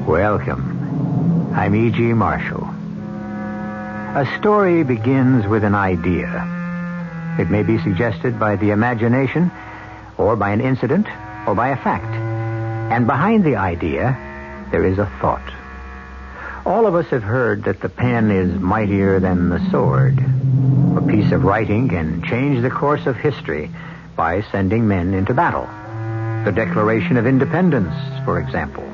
Welcome. I'm E.G. Marshall. A story begins with an idea. It may be suggested by the imagination, or by an incident, or by a fact. And behind the idea, there is a thought. All of us have heard that the pen is mightier than the sword. A piece of writing can change the course of history by sending men into battle. The Declaration of Independence, for example.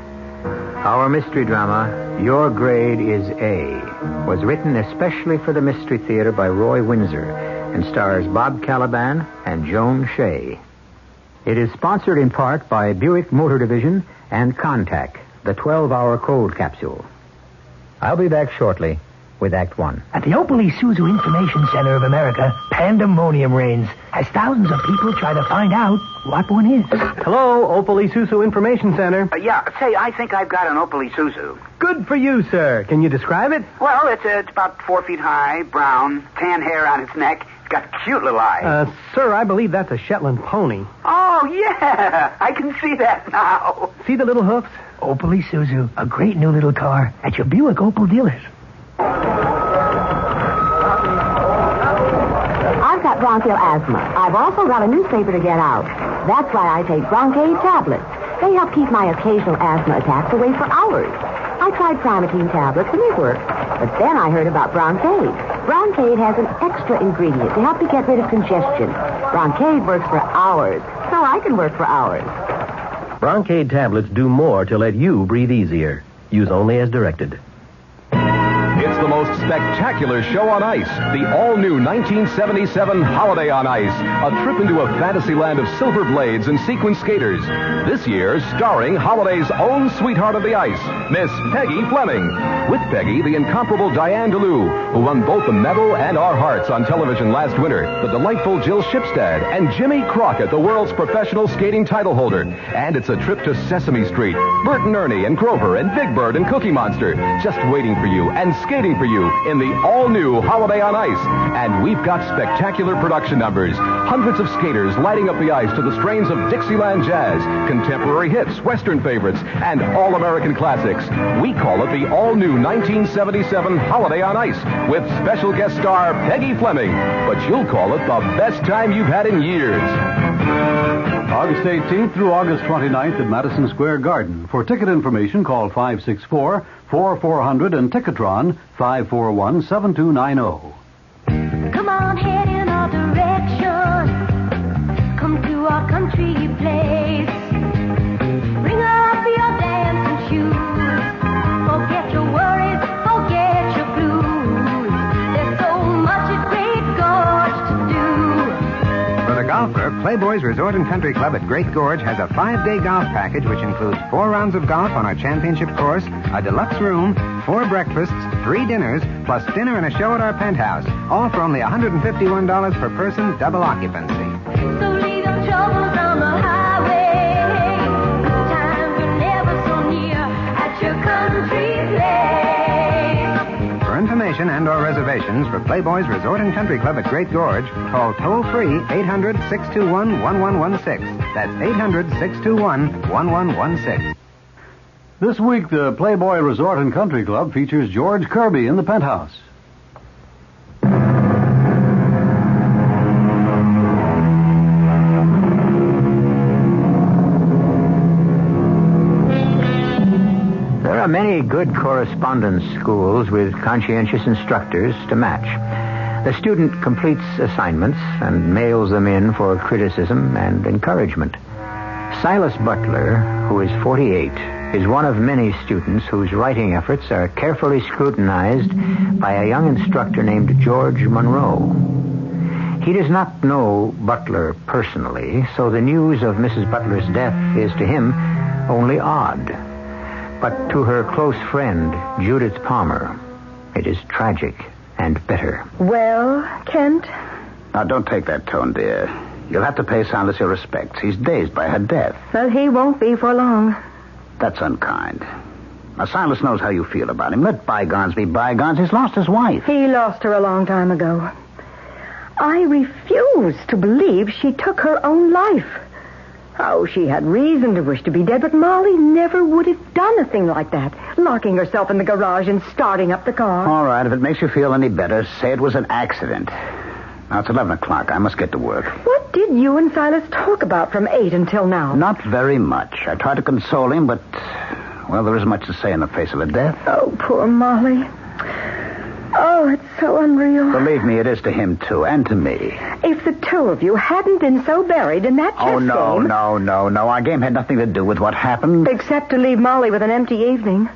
Our mystery drama, Your Grade is A, was written especially for the Mystery Theater by Roy Windsor and stars Bob Caliban and Joan Shea. It is sponsored in part by Buick Motor Division and Contac, the 12-hour cold capsule. I'll be back shortly with Act One. At the Opel Isuzu Information Center of America, pandemonium reigns as thousands of people try to find out what one is. Hello, Opel Isuzu Information Center. Say, I think I've got an Opel Isuzu. Good for you, sir. Can you describe it? Well, it's about 4 feet high, brown, tan hair on its neck. It's got cute little eyes. Sir, I believe that's a Shetland pony. Oh, yeah. I can see that now. See the little hoofs? Opel Isuzu, a great new little car at your Buick Opel dealers. I've got bronchial asthma. I've also got a newspaper to get out. That's why I take Broncaid tablets. They help keep my occasional asthma attacks away for hours. I tried Primatine tablets and they worked. But then I heard about Broncaid. Broncaid has an extra ingredient to help you get rid of congestion. Broncaid works for hours, so I can work for hours. Broncaid tablets do more to let you breathe easier. Use only as directed. It's the most spectacular show on ice. The all-new 1977 Holiday on Ice. A trip into a fantasy land of silver blades and sequin skaters. This year, starring Holiday's own sweetheart of the ice, Miss Peggy Fleming. With Peggy, the incomparable Diane DeLue, who won both the medal and our hearts on television last winter. The delightful Jill Shipstead and Jimmy Crockett, the world's professional skating title holder. And it's a trip to Sesame Street. Bert and Ernie and Grover and Big Bird and Cookie Monster just waiting for you and skating for you in the all-new Holiday on Ice. And we've got spectacular production numbers. Hundreds of skaters lighting up the ice to the strains of Dixieland jazz, contemporary hits, Western favorites, and all-American classics. We call it the all-new 1977 Holiday on Ice with special guest star Peggy Fleming. But you'll call it the best time you've had in years. August 18th through August 29th at Madison Square Garden. For ticket information, call 564-4400 and Ticketron 541-7290. Come on, head in our direction. Come to our country place. Bring up your dancing shoes. Forget your worries, forget your blues. There's so much at Great Gorge to do. For the golfer, Playboy's Resort and Country Club at Great Gorge has a 5-day golf package which includes 4 rounds of golf on our championship course, a deluxe room, 4 breakfasts, 3 dinners, plus dinner and a show at our penthouse. All for only $151 per person, double occupancy. So leave your troubles on the highway. Good times are never so near at your country place. For information and or reservations for Playboy's Resort and Country Club at Great Gorge, call toll-free 800-621-1116. That's 800-621-1116. This week, the Playboy Resort and Country Club features George Kirby in the penthouse. There are many good correspondence schools with conscientious instructors to match. The student completes assignments and mails them in for criticism and encouragement. Silas Butler, who is 48, is one of many students whose writing efforts are carefully scrutinized by a young instructor named George Monroe. He does not know Butler personally, so the news of Mrs. Butler's death is to him only odd. But to her close friend, Judith Palmer, it is tragic and bitter. Well, Kent? Now, don't take that tone, dear. You'll have to pay Silas your respects. He's dazed by her death. Well, he won't be for long. That's unkind. Now, Silas knows how you feel about him. Let bygones be bygones. He's lost his wife. He lost her a long time ago. I refuse to believe she took her own life. Oh, she had reason to wish to be dead, but Molly never would have done a thing like that, locking herself in the garage and starting up the car. All right, if it makes you feel any better, say it was an accident. Now, it's 11 o'clock. I must get to work. What did you and Silas talk about from 8 until now? Not very much. I tried to console him, but, well, there isn't much to say in the face of a death. Oh, poor Molly. Oh, it's so unreal. Believe me, it is to him, too, and to me. If the two of you hadn't been so buried in that chess Oh, no, game... no. Our game had nothing to do with what happened. Except to leave Molly with an empty evening.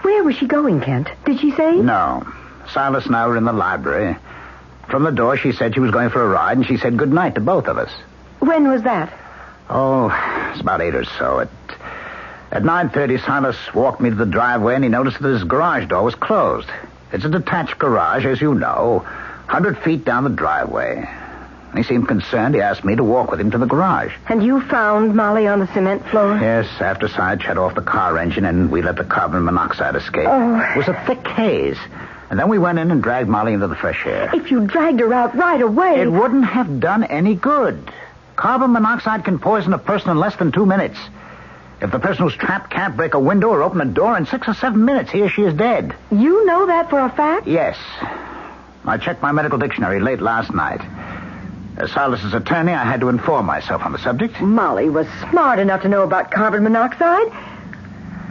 Where was she going, Kent? Did she say? No. Silas and I were in the library. From the door, she said she was going for a ride, and she said good night to both of us. When was that? Oh, it's about 8 or so. At 9:30, Silas walked me to the driveway, and he noticed that his garage door was closed. It's a detached garage, as you know, 100 feet down the driveway. He seemed concerned. He asked me to walk with him to the garage. And you found Molly on the cement floor? Yes, after Cy shut off the car engine and we let the carbon monoxide escape. Oh. It was a thick haze. And then we went in and dragged Molly into the fresh air. If you dragged her out right away... It wouldn't have done any good. Carbon monoxide can poison a person in less than 2 minutes. If the person who's trapped can't break a window or open a door in 6 or 7 minutes, he or she is dead. You know that for a fact? Yes. I checked my medical dictionary late last night. As Silas's attorney, I had to inform myself on the subject. Molly was smart enough to know about carbon monoxide.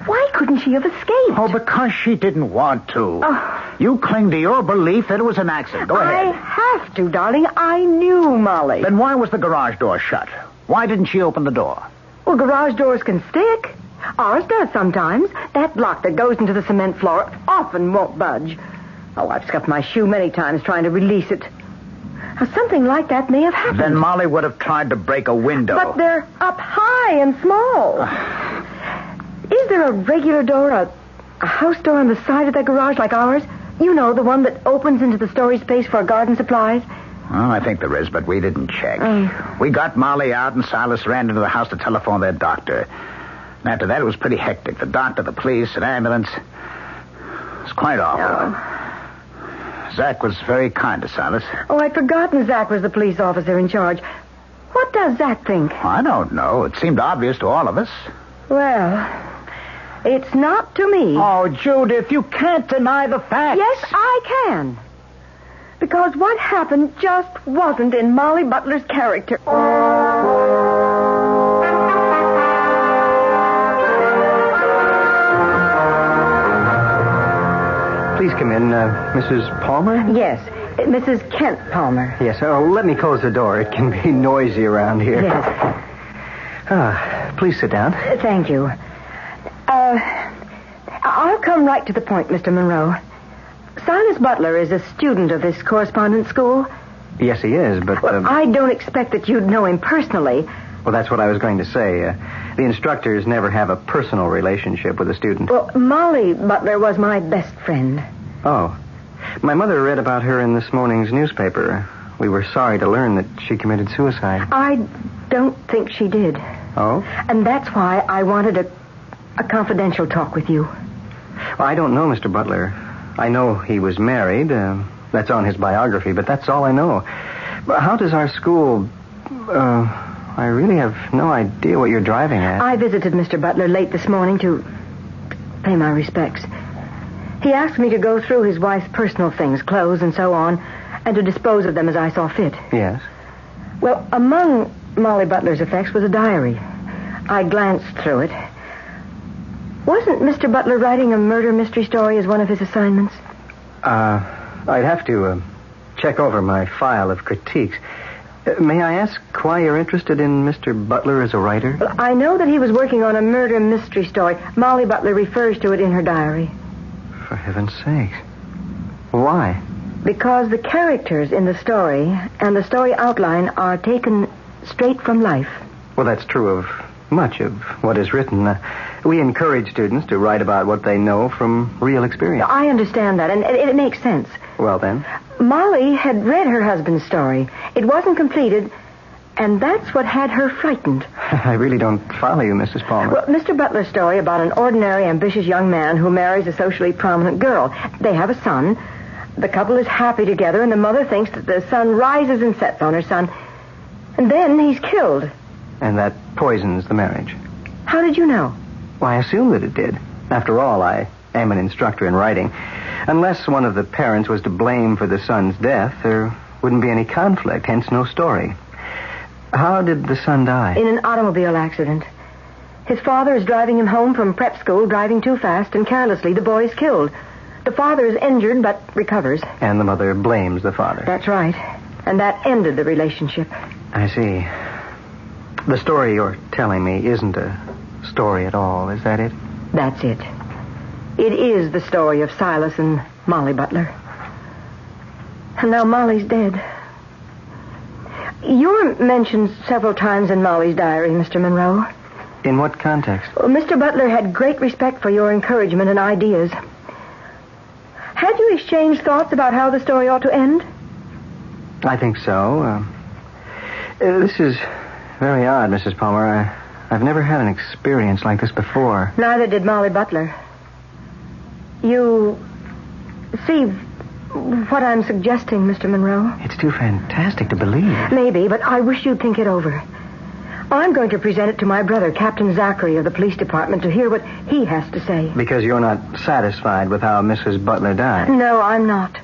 Why couldn't she have escaped? Oh, because she didn't want to. Oh. You cling to your belief that it was an accident. Go ahead. I have to, darling. I knew Molly. Then why was the garage door shut? Why didn't she open the door? Well, garage doors can stick. Ours does sometimes. That block that goes into the cement floor often won't budge. Oh, I've scuffed my shoe many times trying to release it. Now, something like that may have happened. Then Molly would have tried to break a window. But they're up high and small. Is there a regular door, a house door on the side of that garage like ours? You know, the one that opens into the storage space for garden supplies? Well, I think there is, but we didn't check. We got Molly out, and Silas ran into the house to telephone their doctor. And after that, it was pretty hectic. The doctor, the police, an ambulance. It was quite awful. Zach was very kind to Silas. Oh, I'd forgotten Zach was the police officer in charge. What does Zach think? I don't know. It seemed obvious to all of us. Well, it's not to me. Oh, Judith, you can't deny the facts. Yes, I can. Because what happened just wasn't in Molly Butler's character. Please come in, Mrs. Palmer? Yes, Mrs. Kent Palmer. Yes, let me close the door. It can be noisy around here. Yes. Please sit down. Thank you. I'll come right to the point, Mr. Monroe. Silas Butler is a student of this correspondence school. Yes, he is, but... Well, I don't expect that you'd know him personally. Well, that's what I was going to say. The instructors never have a personal relationship with a student. Well, Molly Butler was my best friend. Oh. My mother read about her in this morning's newspaper. We were sorry to learn that she committed suicide. I don't think she did. Oh? And that's why I wanted a confidential talk with you. Well, I don't know Mr. Butler. I know he was married. That's on his biography, but that's all I know. But how does our school... I really have no idea what you're driving at. I visited Mr. Butler late this morning to pay my respects. He asked me to go through his wife's personal things, clothes and so on, and to dispose of them as I saw fit. Yes? Well, among Molly Butler's effects was a diary. I glanced through it. Wasn't Mr. Butler writing a murder mystery story as one of his assignments? I'd have to check over my file of critiques. May I ask why you're interested in Mr. Butler as a writer? Well, I know that he was working on a murder mystery story. Molly Butler refers to it in her diary. For heaven's sakes. Why? Because the characters in the story and the story outline are taken straight from life. Well, that's true of much of what is written. We encourage students to write about what they know from real experience. I understand that, and it makes sense. Well, then? Molly had read her husband's story. It wasn't completed, and that's what had her frightened. I really don't follow you, Mrs. Palmer. Well, Mr. Butler's story about an ordinary, ambitious young man who marries a socially prominent girl. They have a son. The couple is happy together, and the mother thinks that the sun rises and sets on her son. And then he's killed. and that poisons the marriage. How did you know? Well, I assume that it did. After all, I am an instructor in writing. Unless one of the parents was to blame for the son's death, there wouldn't be any conflict, hence no story. How did the son die? In an automobile accident. His father is driving him home from prep school, driving too fast, and carelessly. The boy is killed. The father is injured, but recovers. And the mother blames the father. That's right. And that ended the relationship. I see. The story you're telling me isn't a story at all, is that it? That's it. It is the story of Silas and Molly Butler. And now Molly's dead. You're mentioned several times in Molly's diary, Mr. Monroe. In what context? Well, Mr. Butler had great respect for your encouragement and ideas. Had you exchanged thoughts about how the story ought to end? I think so. This is very odd, Mrs. Palmer. I've never had an experience like this before. Neither did Molly Butler. You see what I'm suggesting, Mr. Monroe? It's too fantastic to believe. Maybe, but I wish you'd think it over. I'm going to present it to my brother, Captain Zachary of the police department, to hear what he has to say. Because you're not satisfied with how Mrs. Butler died? No, I'm not.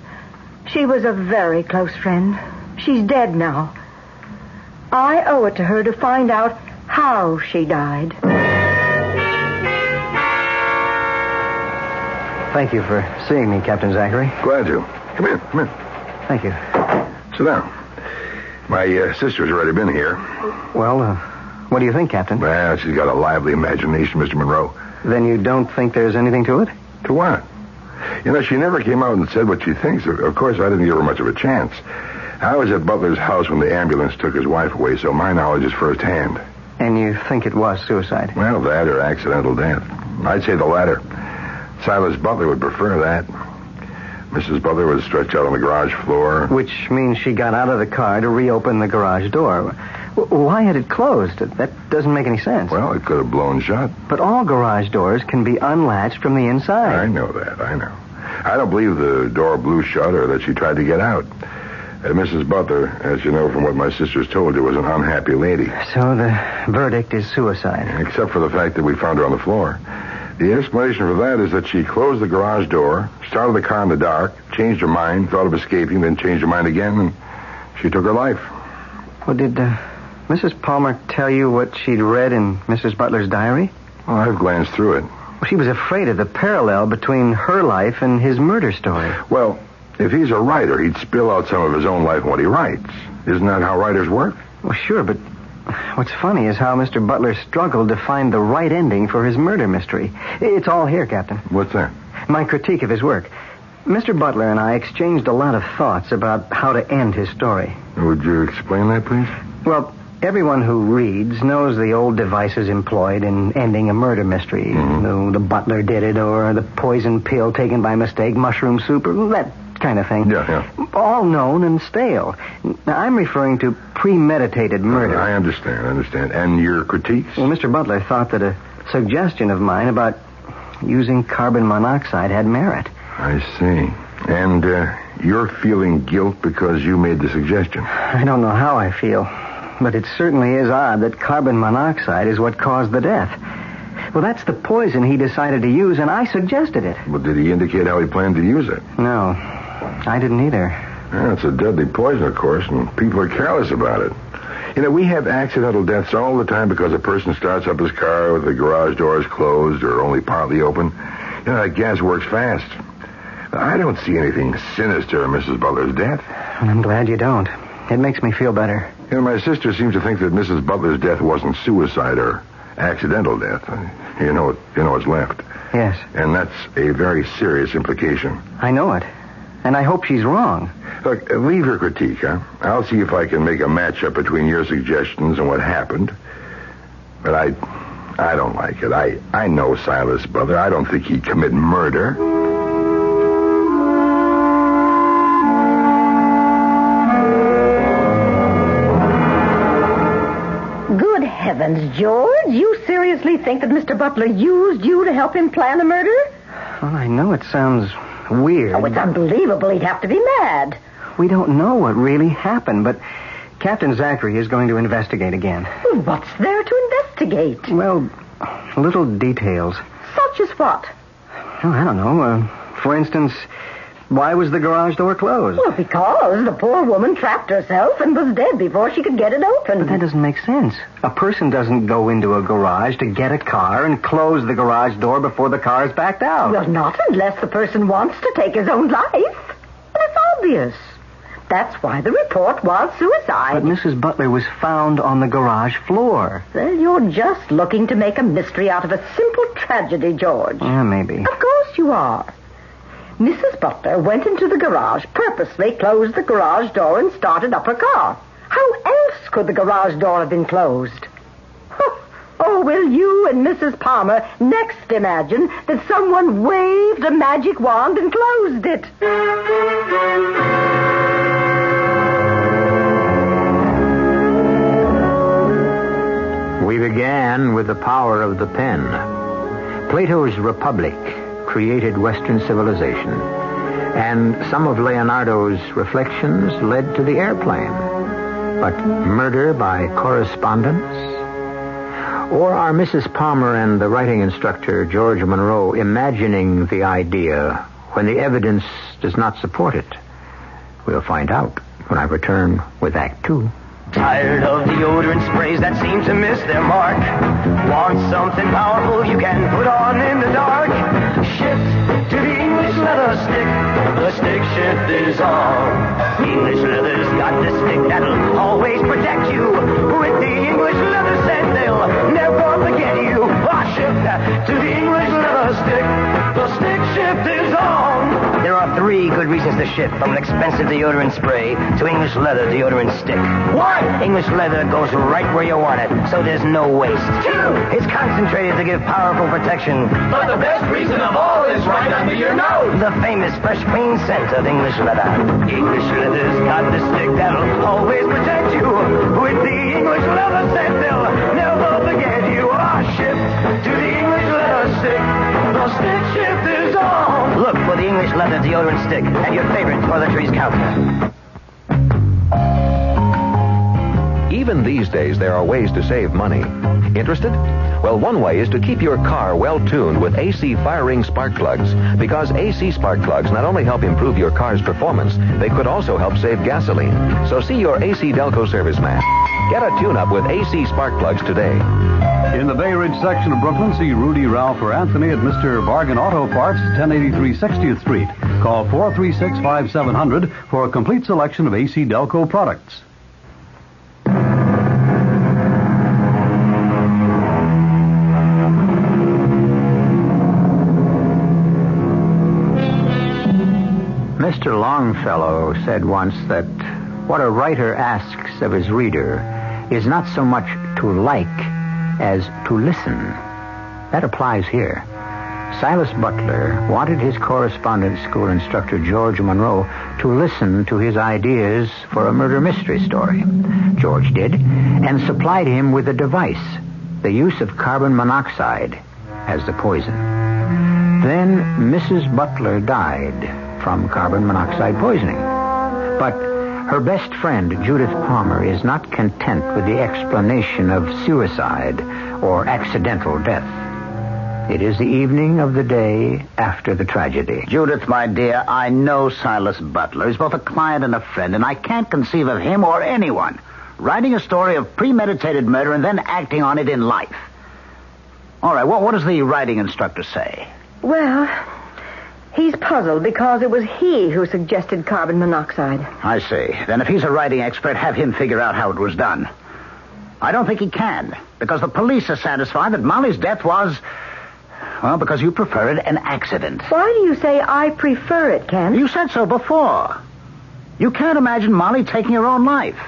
She was a very close friend. She's dead now. I owe it to her to find out how she died. Thank you for seeing me, Captain Zachary. Glad to. Come in. Thank you. Sit down. My sister's already been here. Well, what do you think, Captain? Well, she's got a lively imagination, Mr. Monroe. Then you don't think there's anything to it? To what? You know, she never came out and said what she thinks. Of course, I didn't give her much of a chance. I was at Butler's house when the ambulance took his wife away, so my knowledge is firsthand. And you think it was suicide? Well, that or accidental death. I'd say the latter. Silas Butler would prefer that. Mrs. Butler was stretched out on the garage floor. Which means she got out of the car to reopen the garage door. Why had it closed? That doesn't make any sense. Well, it could have blown shut. But all garage doors can be unlatched from the inside. I know that. I don't believe the door blew shut or that she tried to get out. Mrs. Butler, as you know from what my sisters told you, was an unhappy lady. So the verdict is suicide. Except for the fact that we found her on the floor. The explanation for that is that she closed the garage door, started the car in the dark, changed her mind, thought of escaping, then changed her mind again, and she took her life. Well, did Mrs. Palmer tell you what she'd read in Mrs. Butler's diary? Well, I've glanced through it. Well, she was afraid of the parallel between her life and his murder story. Well, if he's a writer, he'd spill out some of his own life in what he writes. Isn't that how writers work? Well, sure, but what's funny is how Mr. Butler struggled to find the right ending for his murder mystery. It's all here, Captain. What's that? My critique of his work. Mr. Butler and I exchanged a lot of thoughts about how to end his story. Would you explain that, please? Well, everyone who reads knows the old devices employed in ending a murder mystery. Mm-hmm. The butler did it, or the poison pill taken by mistake, mushroom soup, or that kind of thing. Yeah. All known and stale. Now, I'm referring to premeditated murder. I understand. And your critiques? Well, Mr. Butler thought that a suggestion of mine about using carbon monoxide had merit. I see. And you're feeling guilt because you made the suggestion? I don't know how I feel, but it certainly is odd that carbon monoxide is what caused the death. Well, that's the poison he decided to use, and I suggested it. Well, did he indicate how he planned to use it? No, I didn't either. Yeah, it's a deadly poison, of course, and people are careless about it. You know, we have accidental deaths all the time because a person starts up his car with the garage doors closed or only partly open. You know, that gas works fast. I don't see anything sinister in Mrs. Butler's death. Well, I'm glad you don't. It makes me feel better. You know, my sister seems to think that Mrs. Butler's death wasn't suicide or accidental death. You know what's left. Yes. And that's a very serious implication. I know it. And I hope she's wrong. Look, leave your critique, huh? I'll see if I can make a matchup between your suggestions and what happened. But I don't like it. I know Silas Butler. I don't think he'd commit murder. Good heavens, George. You seriously think that Mr. Butler used you to help him plan the murder? Well, I know it sounds weird. Oh, it's unbelievable. He'd have to be mad. We don't know what really happened, but Captain Zachary is going to investigate again. Well, what's there to investigate? Well, little details. Such as what? Oh, I don't know. For instance, why was the garage door closed? Well, because the poor woman trapped herself and was dead before she could get it open. But that doesn't make sense. A person doesn't go into a garage to get a car and close the garage door before the car is backed out. Well, not unless the person wants to take his own life. And it's obvious. That's why the report was suicide. But Mrs. Butler was found on the garage floor. Well, you're just looking to make a mystery out of a simple tragedy, George. Yeah, maybe. Of course you are. Mrs. Butler went into the garage, purposely closed the garage door, and started up her car. How else could the garage door have been closed? Oh, will you and Mrs. Palmer next imagine that someone waved a magic wand and closed it? We began with the power of the pen. Plato's Republic created Western civilization, and some of Leonardo's reflections led to the airplane. But murder by correspondence? Or are Mrs. Palmer and the writing instructor, George Monroe, imagining the idea when the evidence does not support it? We'll find out when I return with Act 2. Tired of deodorant sprays that seem to miss their mark? Want something powerful you can put on in the dark? Shift to the English leather stick. The stick shift is on. English leather's got the stick that'll always protect you. With the English leather scent, they'll never forget you. Shift to the English leather stick. The stick shift is on. There are 3 good reasons to shift from an expensive deodorant spray to English leather deodorant stick. 1, English leather goes right where you want it, so there's no waste. 2, it's concentrated to give powerful protection. But the best reason of all is right under your nose. The famous fresh, clean scent of English leather. English leather's got the stick that'll always protect you. With the English leather scent, they'll never forget you. Shift to the English leather stick. The stick shift is on. Look for the English leather deodorant stick at your favorite toiletries counter. Even these days, there are ways to save money. Interested? Well, one way is to keep your car well tuned with AC firing spark plugs, because AC spark plugs not only help improve your car's performance, they could also help save gasoline. So see your AC Delco serviceman. Get a tune-up with AC spark plugs today. In the Bay Ridge section of Brooklyn, see Rudy, Ralph, or Anthony at Mr. Bargain Auto Parts, 1083 60th Street. Call 436-5700 for a complete selection of AC Delco products. Mr. Longfellow said once that what a writer asks of his reader is not so much to like as to listen. That applies here. Silas Butler wanted his correspondence school instructor, George Monroe, to listen to his ideas for a murder mystery story. George did, and supplied him with a device, the use of carbon monoxide as the poison. Then Mrs. Butler died from carbon monoxide poisoning. But her best friend, Judith Palmer, is not content with the explanation of suicide or accidental death. It is the evening of the day after the tragedy. Judith, my dear, I know Silas Butler. He's both a client and a friend, and I can't conceive of him or anyone writing a story of premeditated murder and then acting on it in life. All right, what does the writing instructor say? Well, he's puzzled because it was he who suggested carbon monoxide. I see. Then if he's a writing expert, have him figure out how it was done. I don't think he can, because the police are satisfied that Molly's death was, well, because you prefer it, an accident. Why do you say I prefer it, Ken? You said so before. You can't imagine Molly taking her own life.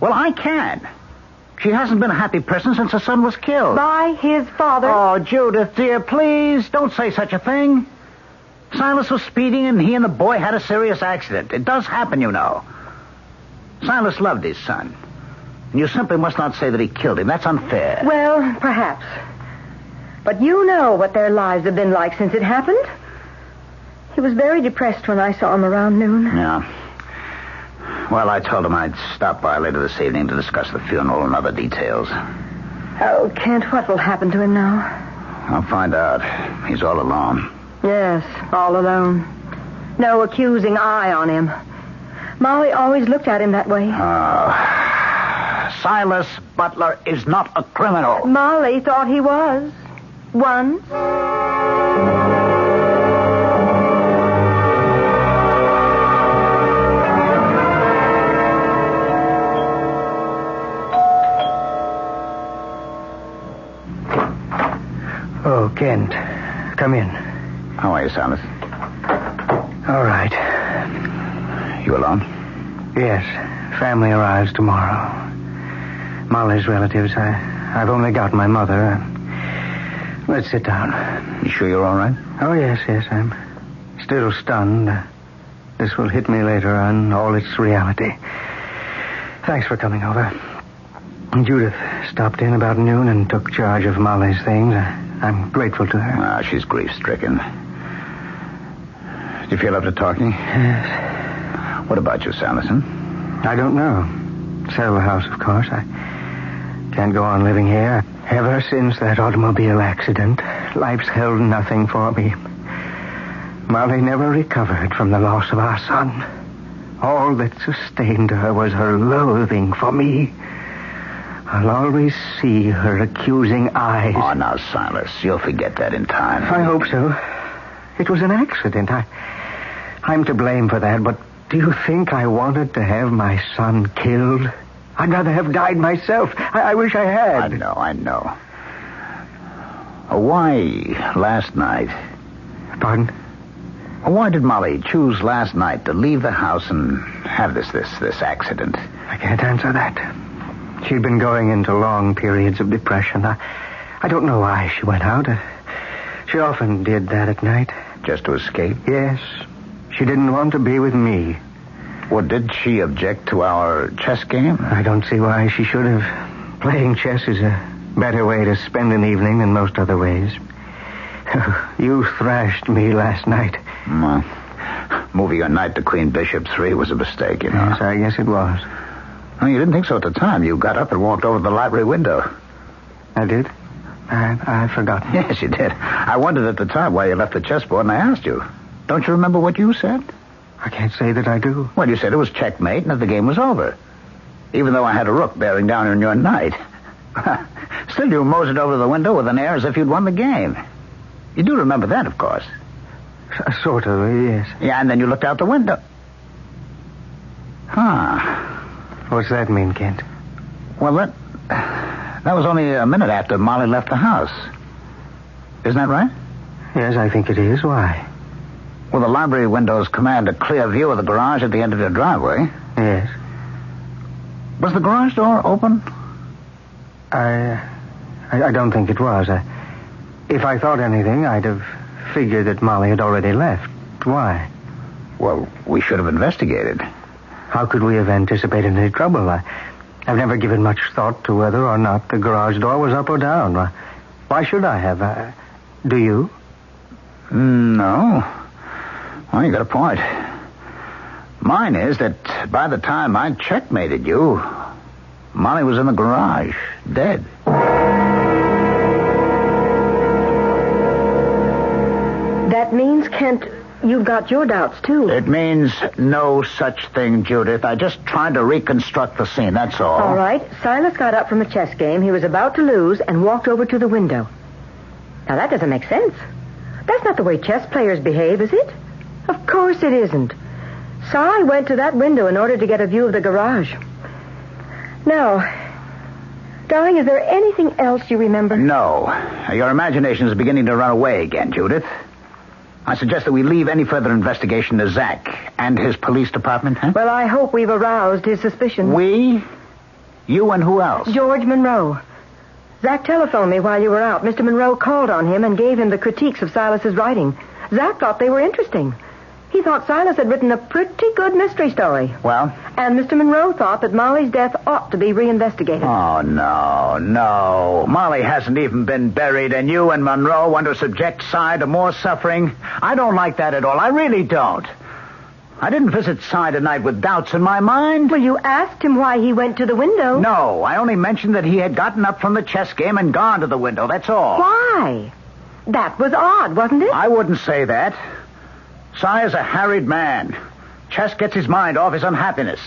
Well, I can. She hasn't been a happy person since her son was killed. By his father? Oh, Judith, dear, please, don't say such a thing. Silas was speeding, and he and the boy had a serious accident. It does happen, you know. Silas loved his son. And you simply must not say that he killed him. That's unfair. Well, perhaps. But you know what their lives have been like since it happened. He was very depressed when I saw him around noon. Yeah. Well, I told him I'd stop by later this evening to discuss the funeral and other details. Oh, Kent, what will happen to him now? I'll find out. He's all alone. Yes, all alone. No accusing eye on him. Molly always looked at him that way. Silas Butler is not a criminal. Molly thought he was. Once. Oh, Kent. Come in. How are you, Silas? All right. You alone? Yes. Family arrives tomorrow. Molly's relatives. I've only got my mother. Let's sit down. You sure you're all right? Oh, yes. I'm still stunned. This will hit me later on, all its reality. Thanks for coming over. Judith stopped in about noon and took charge of Molly's things. I'm grateful to her. She's grief-stricken. Do you feel up to talking? Yes. What about you, Sanderson? I don't know. Sell the house, of course. I can't go on living here. Ever since that automobile accident, life's held nothing for me. Molly never recovered from the loss of our son. All that sustained her was her loathing for me. I'll always see her accusing eyes. Oh, now, Silas, you'll forget that in time. I hope so. It was an accident. I'm to blame for that, but do you think I wanted to have my son killed? I'd rather have died myself. I wish I had. I know. Why last night? Pardon? Why did Molly choose last night to leave the house and have this accident? I can't answer that. She'd been going into long periods of depression. I don't know why she went out. She often did that at night. Just to escape? Yes. She didn't want to be with me. Well, did she object to our chess game? I don't see why she should have. Playing chess is a better way to spend an evening than most other ways. You thrashed me last night. Moving your knight to Queen Bishop 3 was a mistake, you know. Yes, I guess it was. Oh, you didn't think so at the time. You got up and walked over to the library window. I did? I forgot. Yes, you did. I wondered at the time why you left the chessboard, and I asked you. Don't you remember what you said? I can't say that I do. Well, you said it was checkmate and that the game was over. Even though I had a rook bearing down on your knight. Still, you moseyed over to the window with an air as if you'd won the game. You do remember that, of course. Sort of, yes. Yeah, and then you looked out the window. What's that mean, Kent? Well, that was only a minute after Molly left the house. Isn't that right? Yes, I think it is. Why? Well, the library windows command a clear view of the garage at the end of your driveway. Yes. Was the garage door open? I don't think it was. If I thought anything, I'd have figured that Molly had already left. Why? Well, we should have investigated. How could we have anticipated any trouble? I've never given much thought to whether or not the garage door was up or down. Why should I have? Do you? No. Well, you got a point. Mine is that by the time I checkmated you, Molly was in the garage, dead. That means, Kent, you've got your doubts, too. It means no such thing, Judith. I just tried to reconstruct the scene, that's all. All right. Silas got up from a chess game he was about to lose and walked over to the window. Now, that doesn't make sense. That's not the way chess players behave, is it? Of course it isn't. Si went to that window in order to get a view of the garage. Now, darling, is there anything else you remember? No. Your imagination is beginning to run away again, Judith. I suggest that we leave any further investigation to Zach and his police department, huh? Well, I hope we've aroused his suspicions. We? You and who else? George Monroe. Zach telephoned me while you were out. Mr. Monroe called on him and gave him the critiques of Silas's writing. Zach thought they were interesting. He thought Silas had written a pretty good mystery story. Well? And Mr. Monroe thought that Molly's death ought to be reinvestigated. Oh, no. Molly hasn't even been buried, and you and Monroe want to subject Si to more suffering? I don't like that at all. I really don't. I didn't visit Cy tonight with doubts in my mind. Well, you asked him why he went to the window. No, I only mentioned that he had gotten up from the chess game and gone to the window, that's all. Why? That was odd, wasn't it? I wouldn't say that. Cy is a harried man. Chess gets his mind off his unhappiness.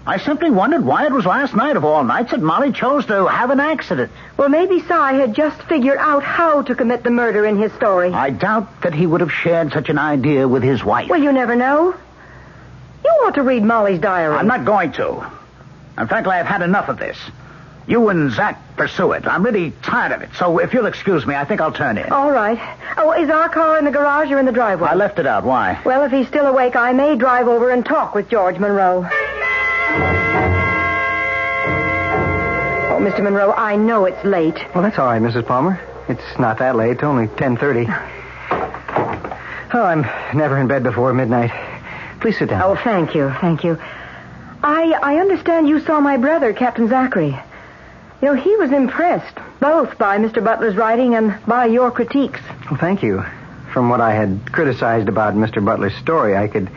I simply wondered why it was last night of all nights that Molly chose to have an accident. Well, maybe Cy had just figured out how to commit the murder in his story. I doubt that he would have shared such an idea with his wife. Well, you never know. You want to read Molly's diary. I'm not going to. And frankly, I've had enough of this. You and Zach pursue it. I'm really tired of it. So if you'll excuse me, I think I'll turn in. All right. Oh, is our car in the garage or in the driveway? I left it out. Why? Well, if he's still awake, I may drive over and talk with George Monroe. Oh, Mr. Monroe, I know it's late. Well, that's all right, Mrs. Palmer. It's not that late. It's only 10:30. Oh, I'm never in bed before midnight. Please sit down. Oh, thank you. Thank you. I understand you saw my brother, Captain Zachary. You know, he was impressed, both by Mr. Butler's writing and by your critiques. Well, thank you. From what I had criticized about Mr. Butler's story, I could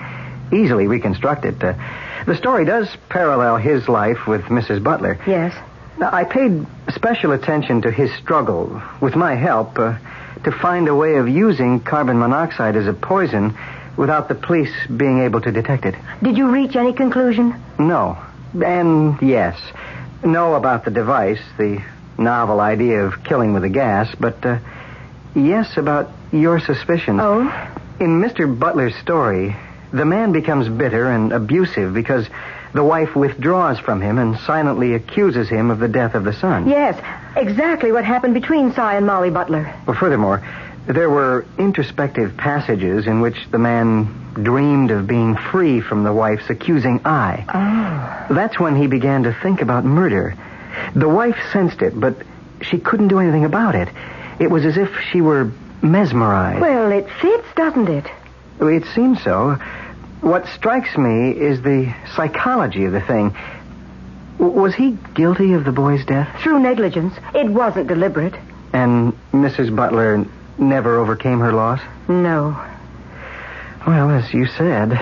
easily reconstruct it. The story does parallel his life with Mrs. Butler. Yes. Now, I paid special attention to his struggle, with my help, to find a way of using carbon monoxide as a poison without the police being able to detect it. Did you reach any conclusion? No. And yes. No about the device, the novel idea of killing with a gas, but yes about your suspicions. Oh? In Mr. Butler's story, the man becomes bitter and abusive because the wife withdraws from him and silently accuses him of the death of the son. Yes, exactly what happened between Cy and Molly Butler. Well, furthermore, there were introspective passages in which the man dreamed of being free from the wife's accusing eye. Oh. That's when he began to think about murder. The wife sensed it, but she couldn't do anything about it. It was as if she were mesmerized. Well, it fits, doesn't it? It seems so. What strikes me is the psychology of the thing. Was he guilty of the boy's death? Through negligence. It wasn't deliberate. And Mrs. Butler never overcame her loss? No. Well, as you said,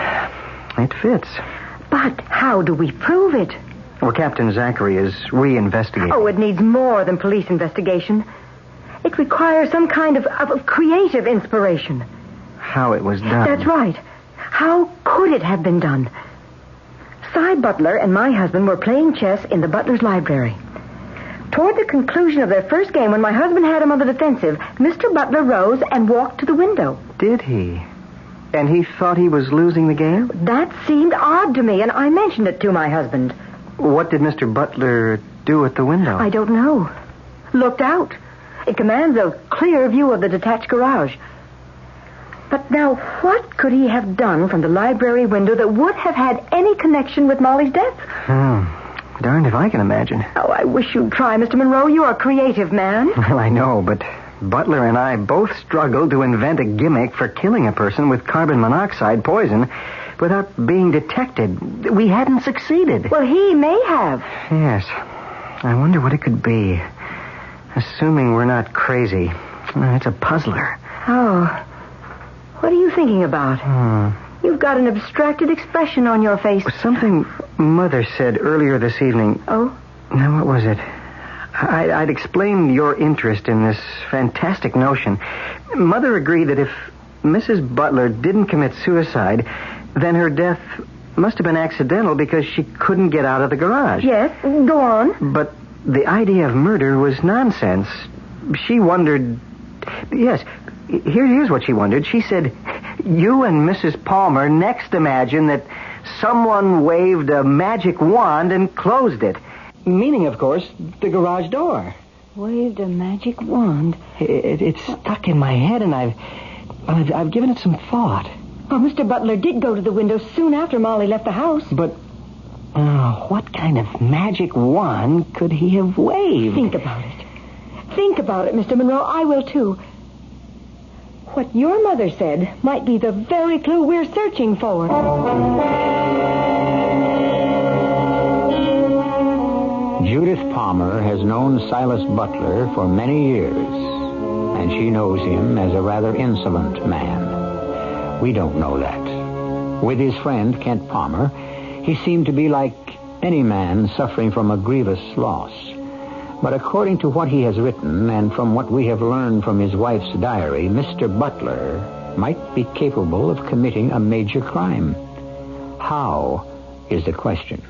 it fits. But how do we prove it? Well, Captain Zachary is reinvestigating. Oh, it needs more than police investigation. It requires some kind of creative inspiration. How it was done. That's right. How could it have been done? Cy Butler and my husband were playing chess in the Butler's library. Toward the conclusion of their first game, when my husband had him on the defensive, Mr. Butler rose and walked to the window. Did he? And he thought he was losing the game? That seemed odd to me, and I mentioned it to my husband. What did Mr. Butler do at the window? I don't know. Looked out. It commands a clear view of the detached garage. But now, what could he have done from the library window that would have had any connection with Molly's death? Darned if I can imagine. Oh, I wish you'd try, Mr. Monroe. You're a creative man. Well, I know, but Butler and I both struggled to invent a gimmick for killing a person with carbon monoxide poison without being detected. We hadn't succeeded. Well, he may have. Yes. I wonder what it could be. Assuming we're not crazy. It's a puzzler. Oh. What are you thinking about? You've got an abstracted expression on your face. Something Mother said earlier this evening. Oh? Now, what was it? I'd explained your interest in this fantastic notion. Mother agreed that if Mrs. Butler didn't commit suicide, then her death must have been accidental because she couldn't get out of the garage. Yes, go on. But the idea of murder was nonsense. She wondered... Yes, here's what she wondered. She said, you and Mrs. Palmer next imagined that someone waved a magic wand and closed it. Meaning, of course, the garage door. Waved a magic wand? It's stuck in my head, and I've given it some thought. Well, Mr. Butler did go to the window soon after Molly left the house. But what kind of magic wand could he have waved? Think about it. Think about it, Mr. Monroe. I will, too. What your mother said might be the very clue we're searching for. Judith Palmer has known Silas Butler for many years, and she knows him as a rather insolent man. We don't know that. With his friend, Kent Palmer, he seemed to be like any man suffering from a grievous loss. But according to what he has written and from what we have learned from his wife's diary, Mr. Butler might be capable of committing a major crime. How is the question?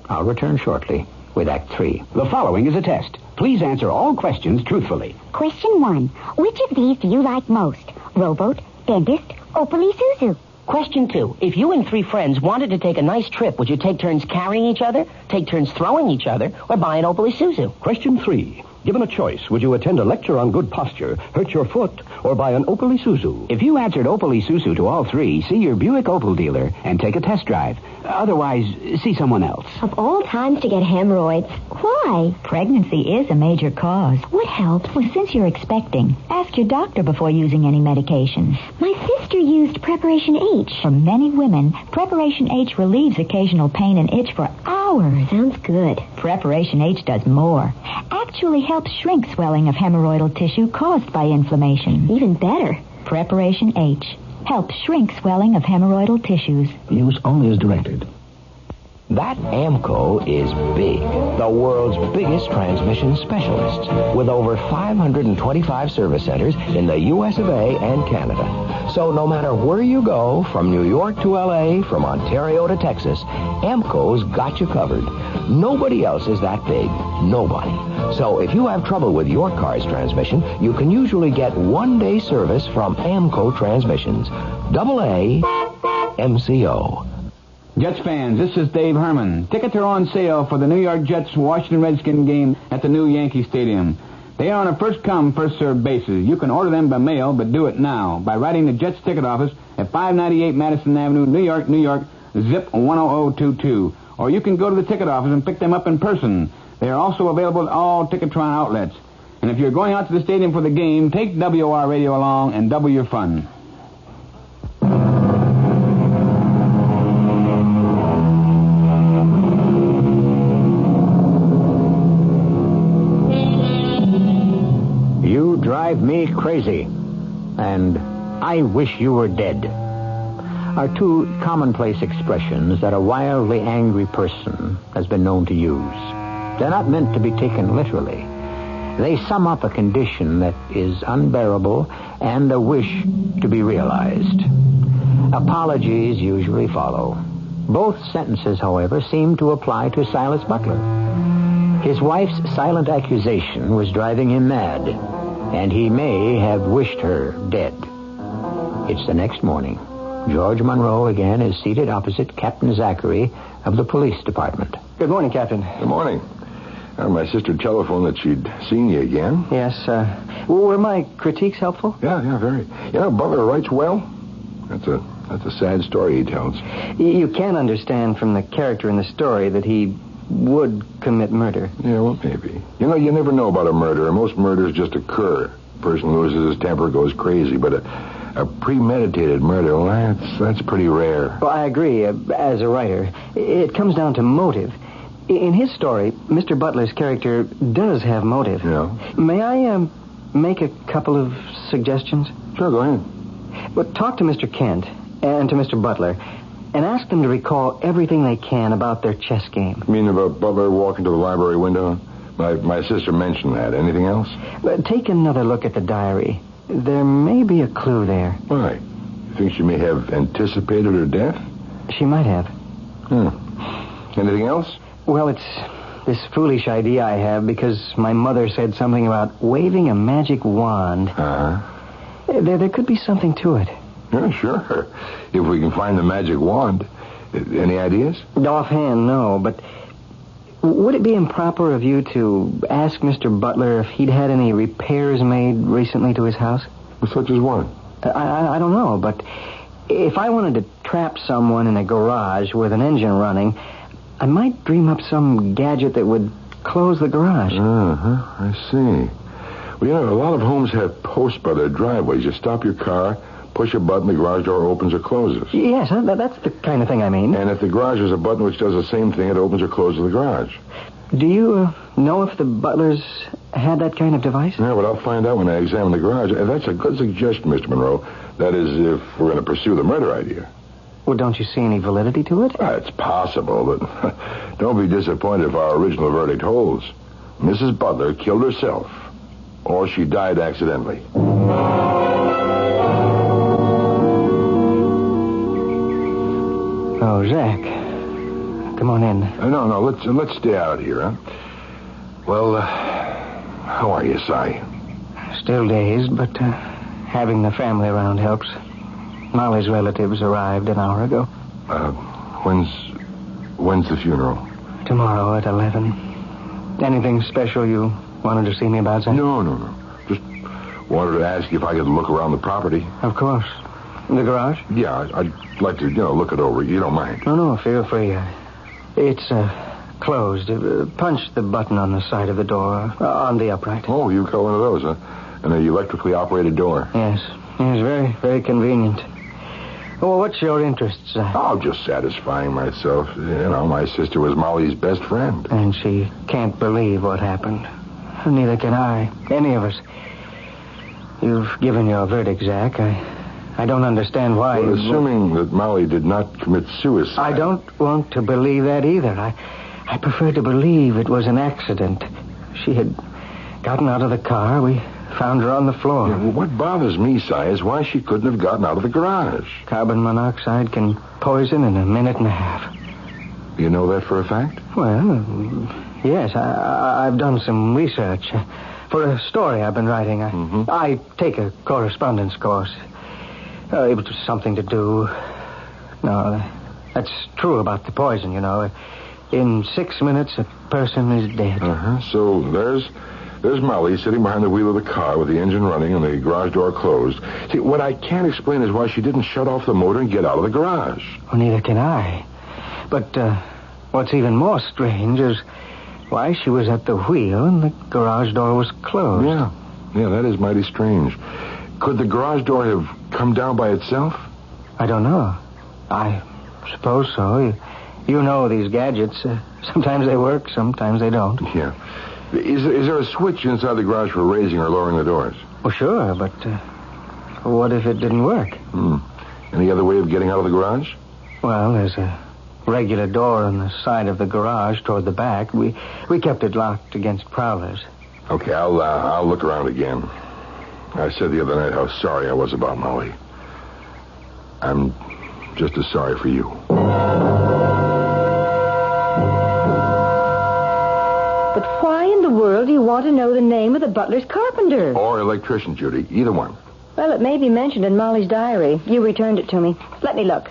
I'll return shortly with Act 3. The following is a test. Please answer all questions truthfully. Question 1. Which of these do you like most? Rowboat, dentist, Opal Isuzu? Question 2. If you and 3 friends wanted to take a nice trip, would you take turns carrying each other, take turns throwing each other, or buy an Opal Isuzu? Question 3. Given a choice, would you attend a lecture on good posture, hurt your foot, or buy an Opal Isuzu? If you answered Opal Isuzu to all 3, see your Buick Opal dealer and take a test drive. Otherwise, see someone else. Of all times to get hemorrhoids, why? Pregnancy is a major cause. What helps? Well, since you're expecting, ask your doctor before using any medications. My sister used Preparation H. For many women, Preparation H relieves occasional pain and itch for hours. Sounds good. Preparation H does more. Actually helps shrink swelling of hemorrhoidal tissue caused by inflammation. Even better. Preparation H helps shrink swelling of hemorrhoidal tissues. Use only as directed. That AMCO is big. The world's biggest transmission specialist. With over 525 service centers in the US of A and Canada. So no matter where you go, from New York to LA, from Ontario to Texas, AMCO's got you covered. Nobody else is that big. Nobody. So if you have trouble with your car's transmission, you can usually get one-day service from AMCO Transmissions. AA MCO. Jets fans, this is Dave Herman. Tickets are on sale for the New York Jets-Washington Redskins game at the new Yankee Stadium. They are on a first-come, first-served basis. You can order them by mail, but do it now by writing the Jets ticket office at 598 Madison Avenue, New York, zip 10022. Or you can go to the ticket office and pick them up in person. They are also available at all Ticketron outlets. And if you're going out to the stadium for the game, take WR Radio along and double your fun. You drive me crazy, and I wish you were dead are two commonplace expressions that a wildly angry person has been known to use. They're not meant to be taken literally. They sum up a condition that is unbearable and a wish to be realized. Apologies usually follow. Both sentences, however, seem to apply to Silas Butler. His wife's silent accusation was driving him mad, and he may have wished her dead. It's the next morning. George Monroe again is seated opposite Captain Zachary of the police department. Good morning, Captain. Good morning. My sister telephoned that she'd seen you again. Yes, were my critiques helpful? Yeah, very. Butler writes well. That's a sad story he tells. You can understand from the character in the story that he would commit murder. Yeah, well, maybe. You never know about a murder. Most murders just occur. A person loses his temper, goes crazy, but a premeditated murder, well, that's pretty rare. Well, I agree. As a writer, it comes down to motive. In his story, Mr. Butler's character does have motive. Yeah. May I make a couple of suggestions? Sure, go ahead. Well, talk to Mr. Kent and to Mr. Butler and ask them to recall everything they can about their chess game. You mean about Butler walking to the library window? My sister mentioned that. Anything else? Take another look at the diary. There may be a clue there. Why? You think she may have anticipated her death? She might have. Anything else? Well, it's this foolish idea I have because my mother said something about waving a magic wand. Uh-huh. There could be something to it. Yeah, sure. If we can find the magic wand. Any ideas? Offhand, no, but would it be improper of you to ask Mr. Butler if he'd had any repairs made recently to his house? Such as what? I don't know, but if I wanted to trap someone in a garage with an engine running, I might dream up some gadget that would close the garage. Uh-huh, I see. Well, a lot of homes have posts by their driveways. You stop your car, push a button, the garage door opens or closes. Yes, that's the kind of thing I mean. And if the garage has a button which does the same thing, it opens or closes the garage. Do you know if the Butlers had that kind of device? No, but I'll find out when I examine the garage. That's a good suggestion, Mr. Monroe. That is, if we're going to pursue the murder idea. Well, don't you see any validity to it? It's possible, but don't be disappointed if our original verdict holds. Mrs. Butler killed herself, or she died accidentally. Oh, Zach. Come on in. No, let's stay out here, huh? Well, how are you, Si? Still dazed, but having the family around helps. Molly's relatives arrived an hour ago. When's the funeral? Tomorrow at 11. Anything special you wanted to see me about, Zach? No. Just wanted to ask if I could look around the property. Of course. The garage? Yeah, I'd like to, look it over. You don't mind? No, feel free. It's closed. Punch the button on the side of the door, on the upright. Oh, you got one of those, huh? An electrically operated door. Yes, very, very convenient. Well, what's your interest, Zach? Oh, just satisfying myself. My sister was Molly's best friend. And she can't believe what happened. Neither can I. Any of us. You've given your verdict, Zach. I don't understand why. Well, assuming that Molly did not commit suicide. I don't want to believe that either. I prefer to believe it was an accident. She had gotten out of the car. We found her on the floor. Yeah, well, what bothers me, Si, is why she couldn't have gotten out of the garage. Carbon monoxide can poison in a minute and a half. You know that for a fact? Well, yes. I've done some research. For a story I've been writing, I take a correspondence course. It was something to do. No, that's true about the poison, In 6 minutes, a person is dead. So there's Molly sitting behind the wheel of the car with the engine running and the garage door closed. See, what I can't explain is why she didn't shut off the motor and get out of the garage. Well, neither can I. But what's even more strange is why she was at the wheel and the garage door was closed. Yeah, that is mighty strange. Could the garage door have come down by itself? I don't know. I suppose so. You know these gadgets. Sometimes they work, sometimes they don't. Yeah. Is there a switch inside the garage for raising or lowering the doors? Well, sure, but what if it didn't work? Any other way of getting out of the garage? Well, there's a regular door on the side of the garage toward the back. We kept it locked against prowlers. Okay, I'll look around again. I said the other night how sorry I was about Molly. I'm just as sorry for you. But why in the world do you want to know the name of the butler's carpenter? Or electrician, Judy. Either one. Well, it may be mentioned in Molly's diary. You returned it to me. Let me look.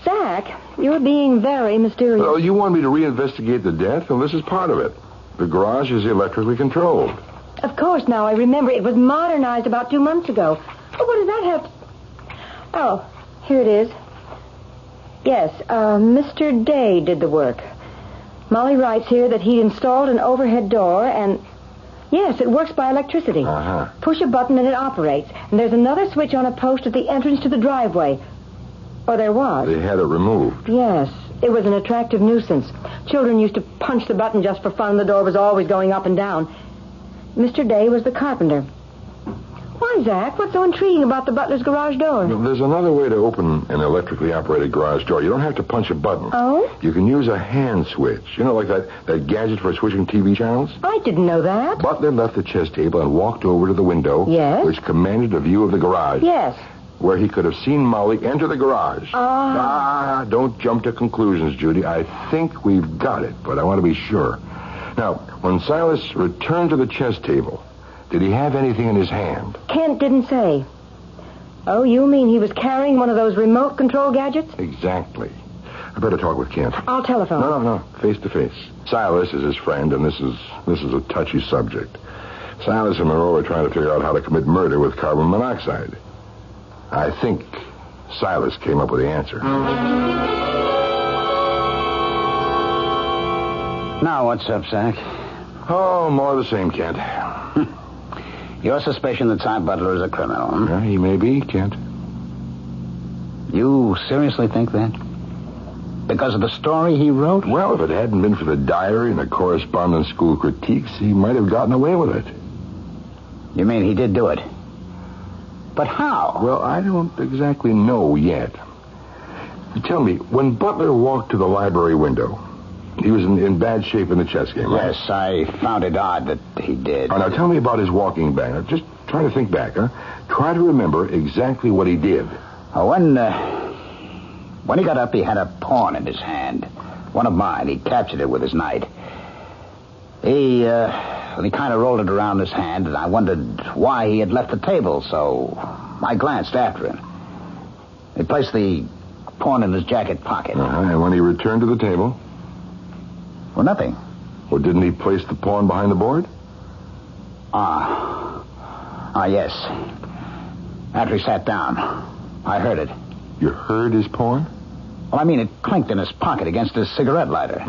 Zach, you're being very mysterious. Well, you want me to reinvestigate the death? Well, this is part of it. The garage is electrically controlled. Of course, now I remember. It was modernized about 2 months ago. But what does that have to... Oh, here it is. Yes, Mr. Day did the work. Molly writes here that he installed an overhead door and... Yes, it works by electricity. Push a button and it operates. And there's another switch on a post at the entrance to the driveway. Or there was. They had it removed. Yes, it was an attractive nuisance. Children used to punch the button just for fun. The door was always going up and down. Mr. Day was the carpenter. Why, Zach? What's so intriguing about the butler's garage door? Well, there's another way to open an electrically operated garage door. You don't have to punch a button. Oh? You can use a hand switch. Like that gadget for switching TV channels? I didn't know that. Butler left the chess table and walked over to the window. Yes? Which commanded a view of the garage. Yes. Where he could have seen Molly enter the garage. Don't jump to conclusions, Judy. I think we've got it, but I want to be sure. Now, when Silas returned to the chess table, did he have anything in his hand? Kent didn't say. Oh, you mean he was carrying one of those remote control gadgets? Exactly. I better talk with Kent. I'll telephone. No. Face to face. Silas is his friend, and this is a touchy subject. Silas and Monroe are trying to figure out how to commit murder with carbon monoxide. I think Silas came up with the answer. Now, what's up, Zach? Oh, more of the same, Kent. Your suspicion that Cy Butler is a criminal, huh? Yeah, he may be, Kent. You seriously think that? Because of the story he wrote? Well, if it hadn't been for the diary and the correspondence school critiques, he might have gotten away with it. You mean he did do it? But how? Well, I don't exactly know yet. Tell me, when Butler walked to the library window, he was in bad shape in the chess game, right? Yes, I found it odd that he did. Oh, now tell me about his walking back. Now, just try to think back, huh? Try to remember exactly what he did. When he got up, he had a pawn in his hand. One of mine. He captured it with his knight. He kind of rolled it around his hand, and I wondered why he had left the table, so I glanced after him. He placed the pawn in his jacket pocket. And when he returned to the table? Well, nothing. Well, didn't he place the pawn behind the board? Yes. After he sat down, I heard it. You heard his pawn? Well, I mean, it clinked in his pocket against his cigarette lighter.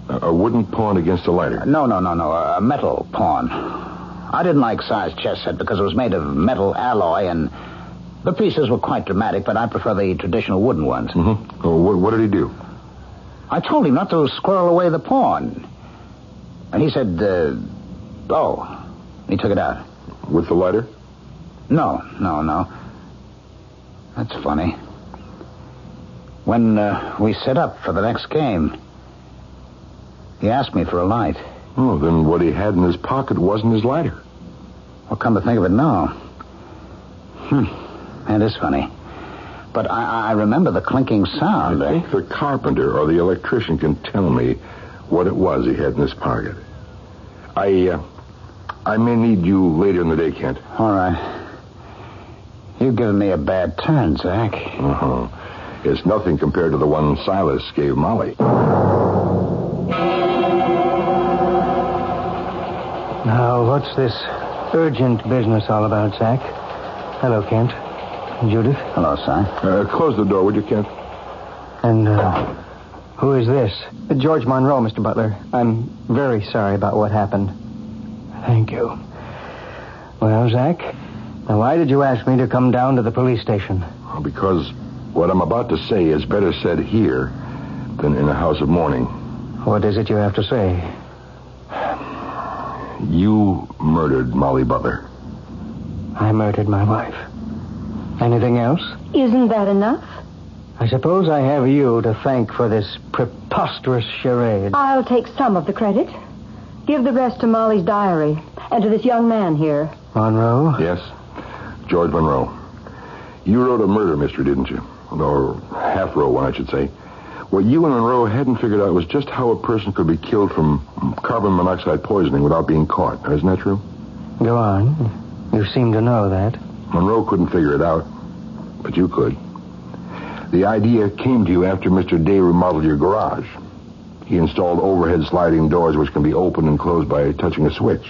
A wooden pawn against a lighter? No. A metal pawn. I didn't like size chess set because it was made of metal alloy, and the pieces were quite dramatic, but I prefer the traditional wooden ones. Mm-hmm. Oh, what did he do? I told him not to squirrel away the pawn. And he said, he took it out. With the lighter? No. That's funny. When we set up for the next game, he asked me for a light. Oh, then what he had in his pocket wasn't his lighter. Well, come to think of it, no. That is funny. But I remember the clinking sound. I think the carpenter or the electrician can tell me what it was he had in his pocket. I may need you later in the day, Kent. All right. You've given me a bad turn, Zach. Uh-huh. It's nothing compared to the one Silas gave Molly. Now, what's this urgent business all about, Zach? Hello, Kent. Judith. Hello, Si. Close the door, would you, Kent? And, who is this? George Monroe, Mr. Butler. I'm very sorry about what happened. Thank you. Well, Zach, now why did you ask me to come down to the police station? Well, because what I'm about to say is better said here than in a house of mourning. What is it you have to say? You murdered Molly Butler. I murdered my wife. Anything else? Isn't that enough? I suppose I have you to thank for this preposterous charade. I'll take some of the credit. Give the rest to Molly's diary and to this young man here. Monroe? Yes, George Monroe. You wrote a murder mystery, didn't you? Or half-wrote one, I should say. What you and Monroe hadn't figured out was just how a person could be killed from carbon monoxide poisoning without being caught. Isn't that true? Go on. You seem to know that. Monroe couldn't figure it out, but you could. The idea came to you after Mr. Day remodeled your garage. He installed overhead sliding doors which can be opened and closed by touching a switch.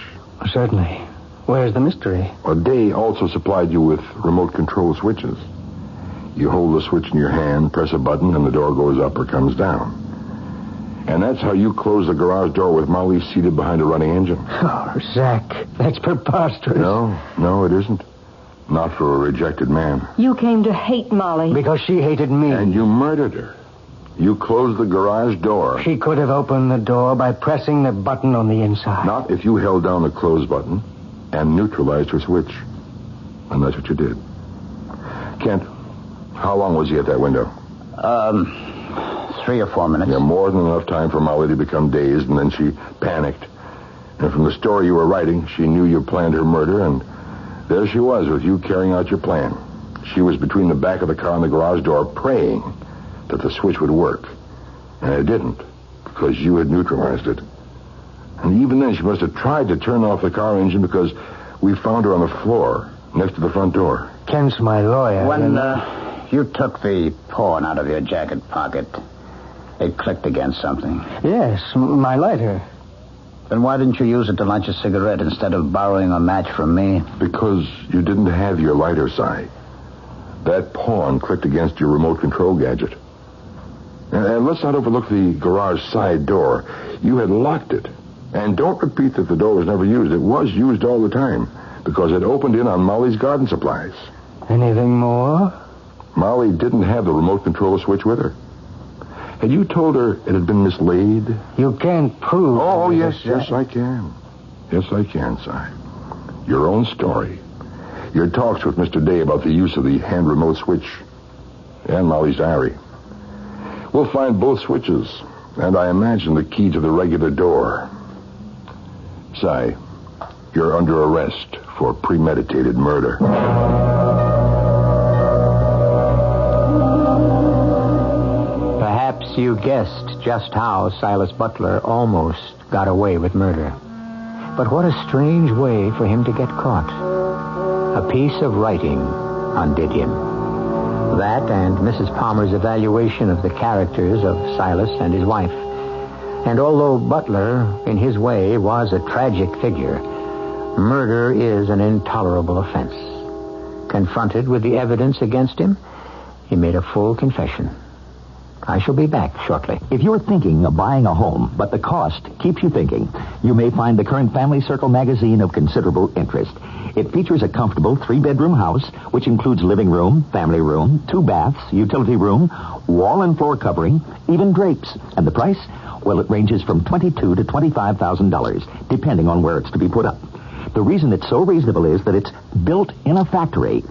Certainly. Where's the mystery? Well, Day also supplied you with remote control switches. You hold the switch in your hand, press a button, and the door goes up or comes down. And that's how you close the garage door with Molly seated behind a running engine. Oh, Zach, that's preposterous. No, it isn't. Not for a rejected man. You came to hate Molly. Because she hated me. And you murdered her. You closed the garage door. She could have opened the door by pressing the button on the inside. Not if you held down the close button and neutralized her switch. And that's what you did. Kent, how long was he at that window? 3 or 4 minutes. Yeah, more than enough time for Molly to become dazed, and then she panicked. And from the story you were writing, she knew you planned her murder, and there she was with you carrying out your plan. She was between the back of the car and the garage door praying that the switch would work. And it didn't, because you had neutralized it. And even then, she must have tried to turn off the car engine because we found her on the floor next to the front door. Kent's my lawyer. When you took the pawn out of your jacket pocket, it clicked against something. Yes, my lighter. Then why didn't you use it to light your cigarette instead of borrowing a match from me? Because you didn't have your lighter, Si. That pawn clicked against your remote control gadget. And let's not overlook the garage side door. You had locked it. And don't repeat that the door was never used. It was used all the time because it opened in on Molly's garden supplies. Anything more? Molly didn't have the remote control switch with her. Had you told her it had been mislaid? You can't prove... Oh, yes, I can. Yes, I can, Si. Your own story. Your talks with Mr. Day about the use of the hand remote switch. And Molly's diary. We'll find both switches, and I imagine the key to the regular door. Si, you're under arrest for premeditated murder. Perhaps you guessed just how Silas Butler almost got away with murder. But what a strange way for him to get caught. A piece of writing undid him. That and Mrs. Palmer's evaluation of the characters of Silas and his wife. And although Butler, in his way, was a tragic figure, murder is an intolerable offense. Confronted with the evidence against him, he made a full confession. I shall be back shortly. If you're thinking of buying a home, but the cost keeps you thinking, you may find the current Family Circle magazine of considerable interest. It features a comfortable 3-bedroom house, which includes living room, family room, 2 baths, utility room, wall and floor covering, even drapes. And the price? Well, it ranges from $22,000 to $25,000, depending on where it's to be put up. The reason it's so reasonable is that it's built in a factory.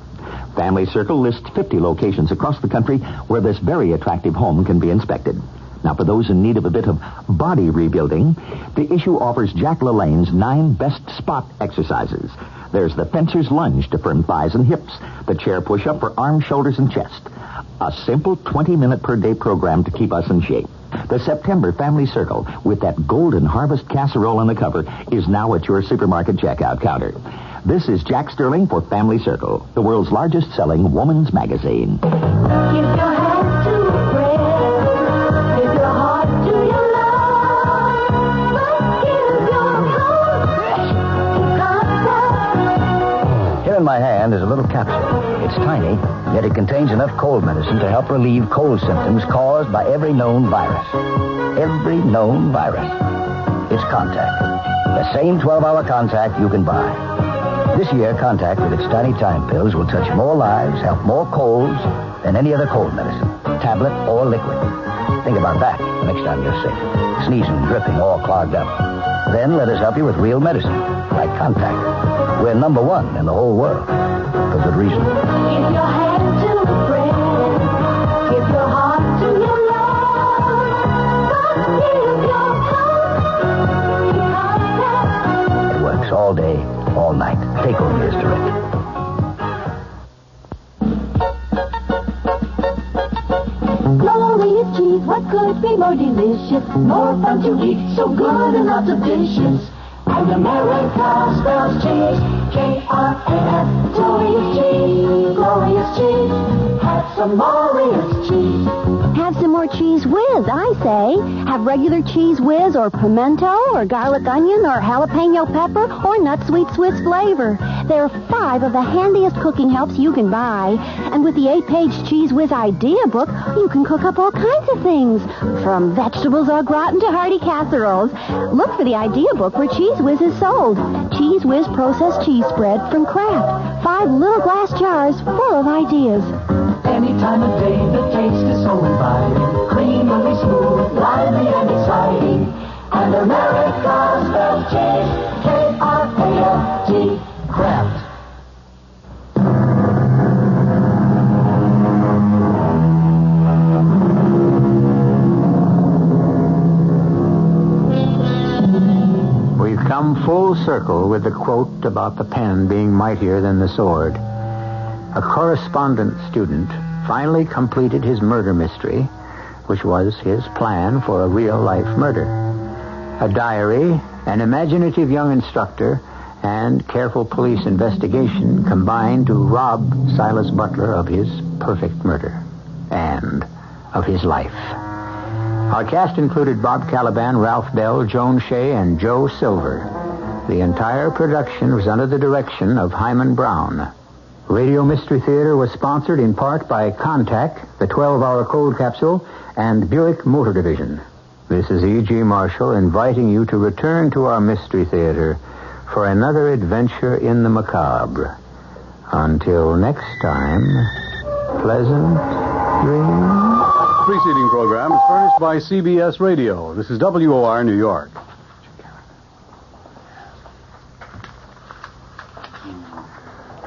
Family Circle lists 50 locations across the country where this very attractive home can be inspected. Now, for those in need of a bit of body rebuilding, the issue offers Jack LaLanne's 9 best spot exercises. There's the fencer's lunge to firm thighs and hips, the chair push-up for arms, shoulders, and chest. A simple 20-minute per day program to keep us in shape. The September Family Circle, with that golden harvest casserole on the cover, is now at your supermarket checkout counter. This is Jack Sterling for Family Circle, the world's largest selling woman's magazine. Give your hand to a friend. Give your heart to your love. But give your heart to contact. Here in my hand is a little capsule. It's tiny, yet it contains enough cold medicine to help relieve cold symptoms caused by every known virus. Every known virus. It's Contact. The same 12-hour Contact you can buy. This year, Contact with its tiny time pills will touch more lives, help more colds than any other cold medicine, tablet or liquid. Think about that next time you're sick, sneezing, dripping, all clogged up. Then let us help you with real medicine, like Contact. We're number 1 in the whole world, for good reason. Give your hand to a friend. Give your heart to your love. But give your heart to contact. It works all day, all night. Take over as directed. Glorious cheese, what could be more delicious? More fun to eat, so good in lots of dishes. And America spells cheese, K-R-A-S. Glorious cheese, glorious cheese. Have some glorious cheese. Have some more Cheese Whiz, I say. Have regular Cheese Whiz or pimento or garlic onion or jalapeno pepper or nut sweet Swiss flavor. There are 5 of the handiest cooking helps you can buy. And with the 8-page Cheese Whiz idea book, you can cook up all kinds of things. From vegetables au gratin to hearty casseroles. Look for the idea book where Cheese Whiz is sold. Cheese Whiz processed cheese spread from Kraft. 5 little glass jars full of ideas. Any time of day, the taste is so inviting. Creamily smooth, lively and exciting. And America spells cheese, K-R-A-F-T, Kraft. We've come full circle with the quote about the pen being mightier than the sword. A correspondence student finally completed his murder mystery, which was his plan for a real-life murder. A diary, an imaginative young instructor, and careful police investigation combined to rob Silas Butler of his perfect murder and of his life. Our cast included Bob Caliban, Ralph Bell, Joan Shea, and Joe Silver. The entire production was under the direction of Hyman Brown. Radio Mystery Theater was sponsored in part by Contact, the 12-hour cold capsule, and Buick Motor Division. This is E.G. Marshall inviting you to return to our Mystery Theater for another adventure in the macabre. Until next time, pleasant dreams. Preceding program is furnished by CBS Radio. This is WOR New York.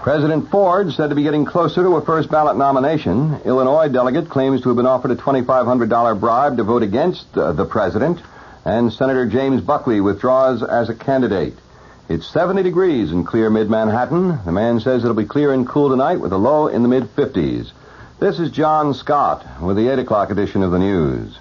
President Ford said to be getting closer to a first ballot nomination. Illinois delegate claims to have been offered a $2,500 bribe to vote against the president. And Senator James Buckley withdraws as a candidate. It's 70 degrees in clear mid-Manhattan. The man says it'll be clear and cool tonight with a low in the mid-50s. This is John Scott with the 8 o'clock edition of the news.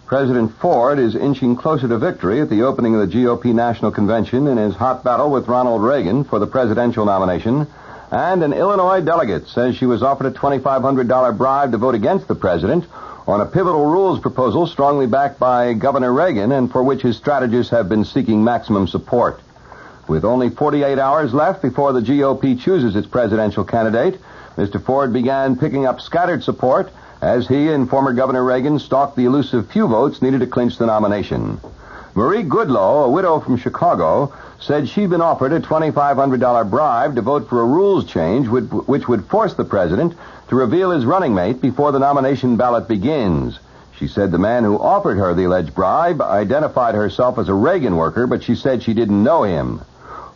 President Ford is inching closer to victory at the opening of the GOP National Convention in his hot battle with Ronald Reagan for the presidential nomination. And an Illinois delegate says she was offered a $2,500 bribe to vote against the president on a pivotal rules proposal strongly backed by Governor Reagan and for which his strategists have been seeking maximum support. With only 48 hours left before the GOP chooses its presidential candidate, Mr. Ford began picking up scattered support as he and former Governor Reagan stalked the elusive few votes needed to clinch the nomination. Marie Goodloe, a widow from Chicago, said she'd been offered a $2,500 bribe to vote for a rules change which would force the president to reveal his running mate before the nomination ballot begins. She said the man who offered her the alleged bribe identified herself as a Reagan worker, but she said she didn't know him.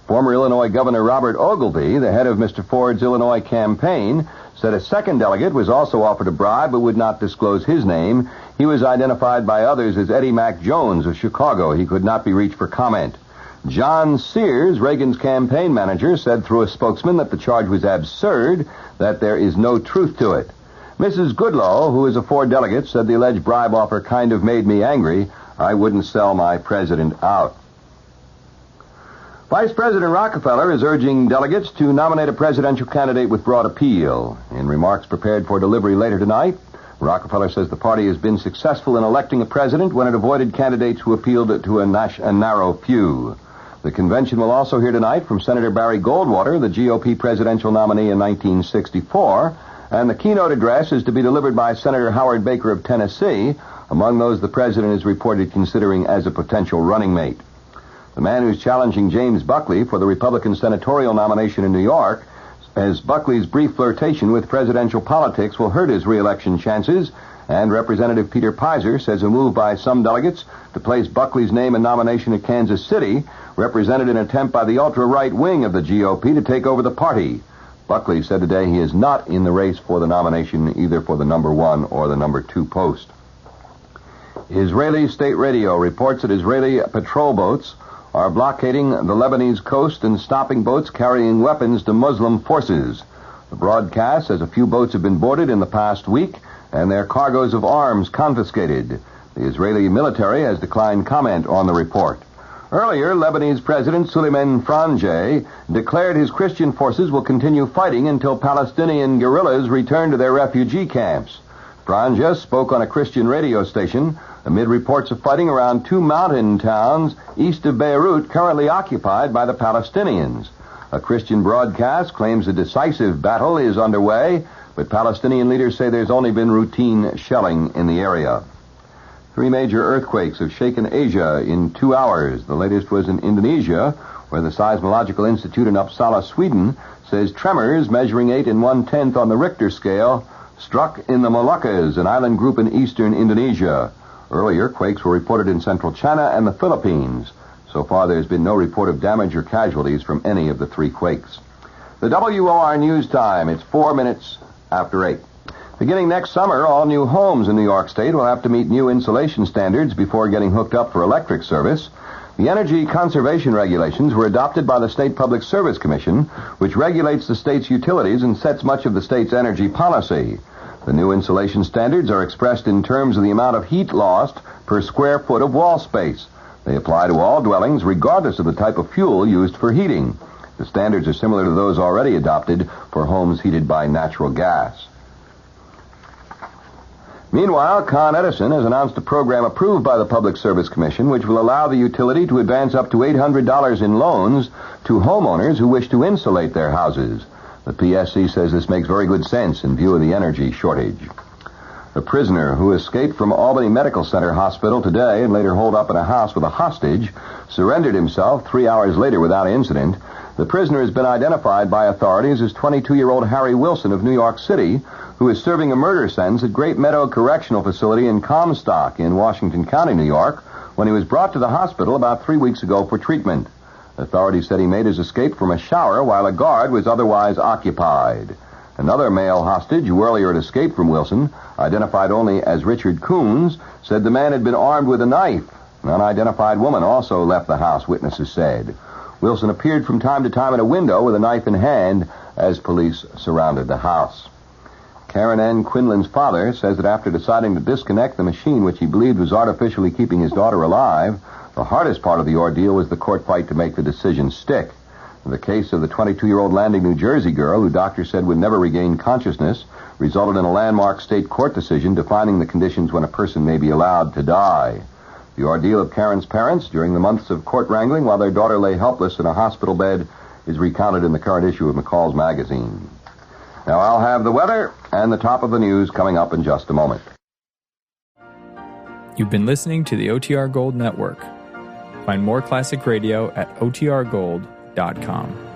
Former Illinois Governor Robert Ogilvie, the head of Mr. Ford's Illinois campaign, said a second delegate was also offered a bribe but would not disclose his name. He was identified by others as Eddie Mac Jones of Chicago. He could not be reached for comment. John Sears, Reagan's campaign manager, said through a spokesman that the charge was absurd, that there is no truth to it. Mrs. Goodloe, who is a Ford delegate, said the alleged bribe offer kind of made me angry. I wouldn't sell my president out. Vice President Rockefeller is urging delegates to nominate a presidential candidate with broad appeal. In remarks prepared for delivery later tonight, Rockefeller says the party has been successful in electing a president when it avoided candidates who appealed to a narrow few. The convention will also hear tonight from Senator Barry Goldwater, the GOP presidential nominee in 1964, and the keynote address is to be delivered by Senator Howard Baker of Tennessee, among those the president is reported considering as a potential running mate. The man who's challenging James Buckley for the Republican senatorial nomination in New York says Buckley's brief flirtation with presidential politics will hurt his re-election chances, and Representative Peter Pizer says a move by some delegates to place Buckley's name in nomination at Kansas City represented an attempt by the ultra-right wing of the GOP to take over the party. Buckley said today he is not in the race for the nomination either for the number 1 or the number 2 post. Israeli state radio reports that Israeli patrol boats are blockading the Lebanese coast and stopping boats carrying weapons to Muslim forces. The broadcast says a few boats have been boarded in the past week and their cargoes of arms confiscated. The Israeli military has declined comment on the report. Earlier, Lebanese President Suleiman Frangieh declared his Christian forces will continue fighting until Palestinian guerrillas return to their refugee camps. Frangieh spoke on a Christian radio station amid reports of fighting around 2 mountain towns east of Beirut currently occupied by the Palestinians. A Christian broadcast claims a decisive battle is underway, but Palestinian leaders say there's only been routine shelling in the area. 3 major earthquakes have shaken Asia in 2 hours. The latest was in Indonesia, where the Seismological Institute in Uppsala, Sweden, says tremors measuring 8 1/10 on the Richter scale struck in the Moluccas, an island group in eastern Indonesia. Earlier, quakes were reported in central China and the Philippines. So far, there's been no report of damage or casualties from any of the 3 quakes. The WOR News Time, it's 4 minutes after 8. Beginning next summer, all new homes in New York State will have to meet new insulation standards before getting hooked up for electric service. The energy conservation regulations were adopted by the State Public Service Commission, which regulates the state's utilities and sets much of the state's energy policy. The new insulation standards are expressed in terms of the amount of heat lost per square foot of wall space. They apply to all dwellings regardless of the type of fuel used for heating. The standards are similar to those already adopted for homes heated by natural gas. Meanwhile, Con Edison has announced a program approved by the Public Service Commission which will allow the utility to advance up to $800 in loans to homeowners who wish to insulate their houses. The PSC says this makes very good sense in view of the energy shortage. A prisoner who escaped from Albany Medical Center Hospital today and later holed up in a house with a hostage surrendered himself 3 hours later without incident. The prisoner has been identified by authorities as 22-year-old Harry Wilson of New York City, who is serving a murder sentence at Great Meadow Correctional Facility in Comstock in Washington County, New York, when he was brought to the hospital about 3 weeks ago for treatment. Authorities said he made his escape from a shower while a guard was otherwise occupied. Another male hostage, who earlier had escaped from Wilson, identified only as Richard Coons, said the man had been armed with a knife. An unidentified woman also left the house, witnesses said. Wilson appeared from time to time at a window with a knife in hand as police surrounded the house. Karen N. Quinlan's father says that after deciding to disconnect the machine which he believed was artificially keeping his daughter alive, the hardest part of the ordeal was the court fight to make the decision stick. The case of the 22-year-old Landing, New Jersey girl, who doctors said would never regain consciousness, resulted in a landmark state court decision defining the conditions when a person may be allowed to die. The ordeal of Karen's parents during the months of court wrangling while their daughter lay helpless in a hospital bed is recounted in the current issue of McCall's magazine. Now I'll have the weather and the top of the news coming up in just a moment. You've been listening to the OTR Gold Network. Find more classic radio at otrgold.com.